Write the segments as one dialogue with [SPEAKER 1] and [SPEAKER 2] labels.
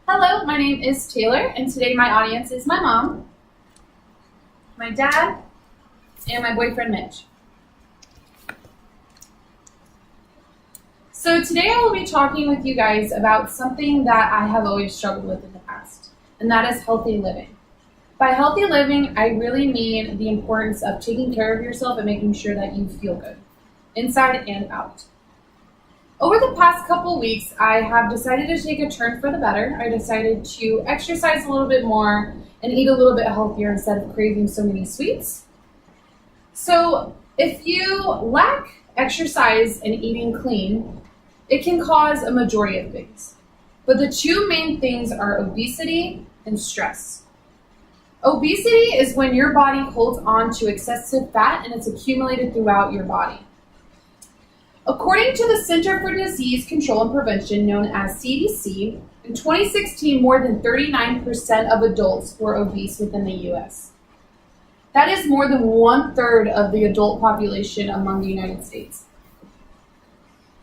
[SPEAKER 1] Hello, my name is Taylor, and today my audience is my mom, my dad, and my boyfriend Mitch. So today I will be talking with you guys about something that I have always struggled with in the past, and that is healthy living. By healthy living, I really mean the importance of taking care of yourself and making sure that you feel good, inside and out. Over the past couple weeks, I have decided to take a turn for the better. I decided to exercise a little bit more and eat a little bit healthier instead of craving so many sweets. So if you lack exercise and eating clean, it can cause a majority of things. But the two main things are obesity and stress. Obesity is when your body holds on to excessive fat and it's accumulated throughout your body. According to the Center for Disease Control and Prevention, known as CDC, in 2016, more than 39% of adults were obese within the U.S. That is more than 1/3 of the adult population among the United States.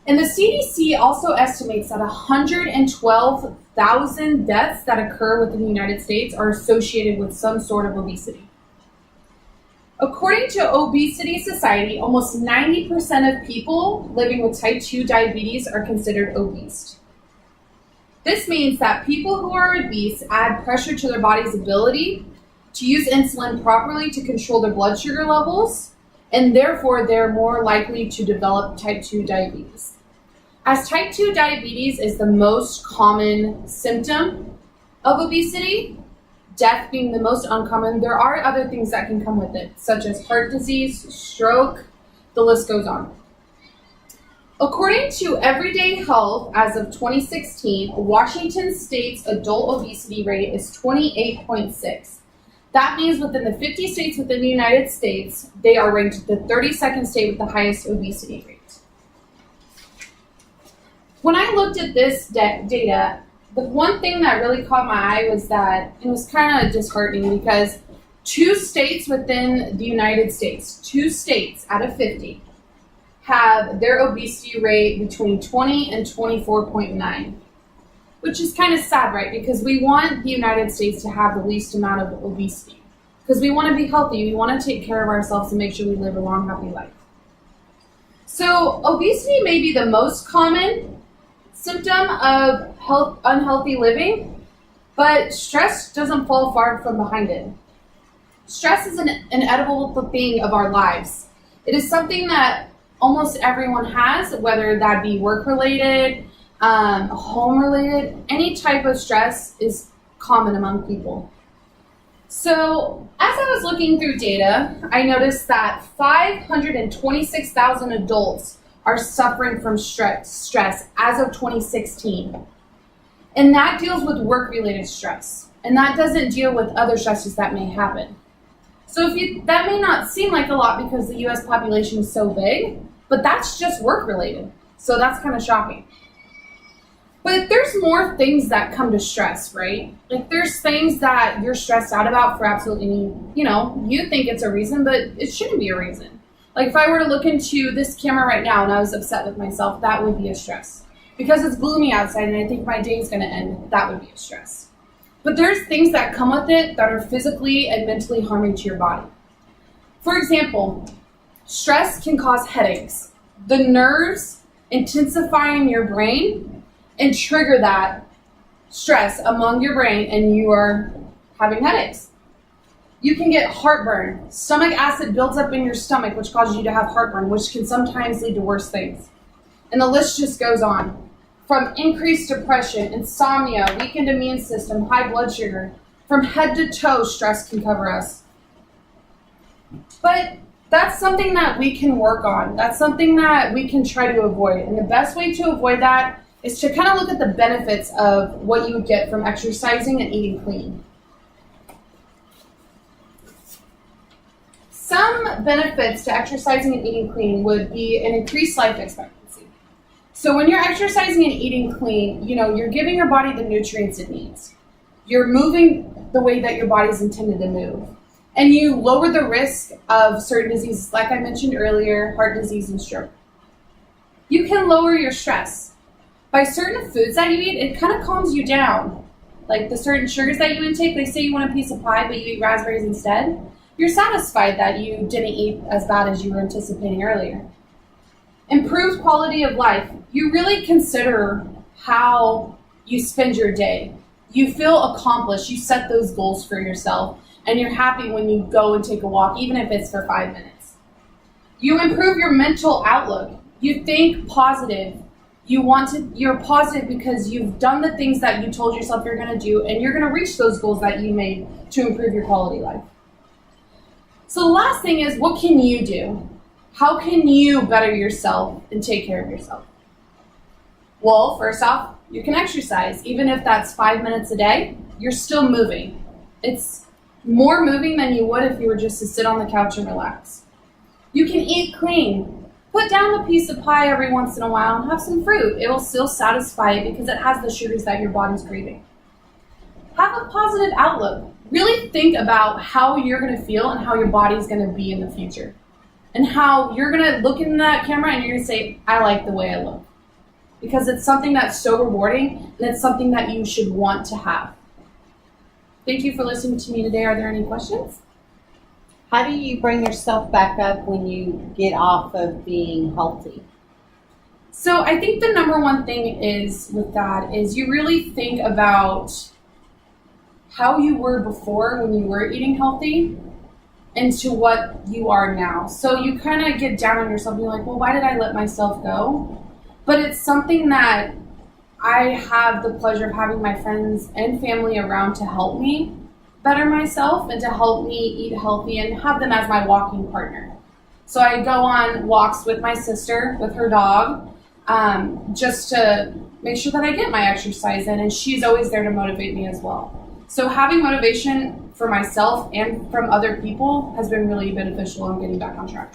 [SPEAKER 1] And the CDC also estimates that 112,000 deaths that occur within the United States are associated with some sort of obesity. According to Obesity Society, almost 90% of people living with type 2 diabetes are considered obese. This means that people who are obese add pressure to their body's ability to use insulin properly to control their blood sugar levels, and therefore they're more likely to develop type 2 diabetes. As type 2 diabetes is the most common symptom of obesity, death being the most uncommon, there are other things that can come with it, such as heart disease, stroke, the list goes on. According to Everyday Health, as of 2016, Washington State's adult obesity rate is 28.6. That means within the 50 states within the United States, they are ranked the 32nd state with the highest obesity rate. When I looked at this data, the one thing that really caught my eye was that it was kind of disheartening because 2 states within the United States, 2 states out of 50, have their obesity rate between 20 and 24.9, which is kind of sad, right? Because we want the United States to have the least amount of obesity because we want to be healthy. We want to take care of ourselves and make sure we live a long, happy life. So obesity may be the most common symptom of unhealthy living, but stress doesn't fall far from behind it. Stress is an inevitable thing of our lives. It is something that almost everyone has, whether that be work-related, home-related, any type of stress is common among people. So as I was looking through data, I noticed that 526,000 adults are suffering from stress as of 2016. And that deals with work-related stress. And that doesn't deal with other stresses that may happen. So that may not seem like a lot because the US population is so big, but that's just work-related. So that's kind of shocking. But there's more things that come to stress, right? Like there's things that you're stressed out about for absolutely, you think it's a reason, but it shouldn't be a reason. Like if I were to look into this camera right now and I was upset with myself, that would be a stress. Because it's gloomy outside and I think my day is going to end, that would be a stress. But there's things that come with it that are physically and mentally harming to your body. For example, stress can cause headaches. The nerves intensify in your brain and trigger that stress among your brain and you are having headaches. You can get heartburn. Stomach acid builds up in your stomach, which causes you to have heartburn, which can sometimes lead to worse things. And the list just goes on. From increased depression, insomnia, weakened immune system, high blood sugar. From head to toe, stress can cover us. But that's something that we can work on. That's something that we can try to avoid. And the best way to avoid that is to kind of look at the benefits of what you would get from exercising and eating clean. Some benefits to exercising and eating clean would be an increased life expectancy. So when you're exercising and eating clean, you're giving your body the nutrients it needs. You're moving the way that your body's intended to move. And you lower the risk of certain diseases, like I mentioned earlier, heart disease and stroke. You can lower your stress. By certain foods that you eat, it kind of calms you down. like the certain sugars that you intake, they say you want a piece of pie, but you eat raspberries instead, you're satisfied that you didn't eat as bad as you were anticipating earlier. Improved quality of life. You really consider how you spend your day. You feel accomplished. You set those goals for yourself, and you're happy when you go and take a walk, even if it's for 5 minutes. You improve your mental outlook. You think positive. You're positive because you've done the things that you told yourself you're going to do, and you're going to reach those goals that you made to improve your quality life. So the last thing is, what can you do? How can you better yourself and take care of yourself? Well, first off, you can exercise. Even if that's 5 minutes a day, you're still moving. It's more moving than you would if you were just to sit on the couch and relax. You can eat clean. Put down the piece of pie every once in a while and have some fruit. It will still satisfy you because it has the sugars that your body's craving. Have a positive outlook. Really think about how you're going to feel and how your body's going to be in the future. And how you're going to look in that camera and you're going to say, I like the way I look. Because it's something that's so rewarding and it's something that you should want to have. Thank you for listening to me today. Are there any questions?
[SPEAKER 2] How do you bring yourself back up when you get off of being healthy?
[SPEAKER 1] So I think the number one thing is with that is you really think about how you were before when you were eating healthy and to what you are now. So you kind of get down on yourself and you're like, well, why did I let myself go? But it's something that I have the pleasure of having my friends and family around to help me better myself and to help me eat healthy and have them as my walking partner. So I go on walks with my sister, with her dog, just to make sure that I get my exercise in, and she's always there to motivate me as well. So having motivation for myself and from other people has been really beneficial in getting back on track.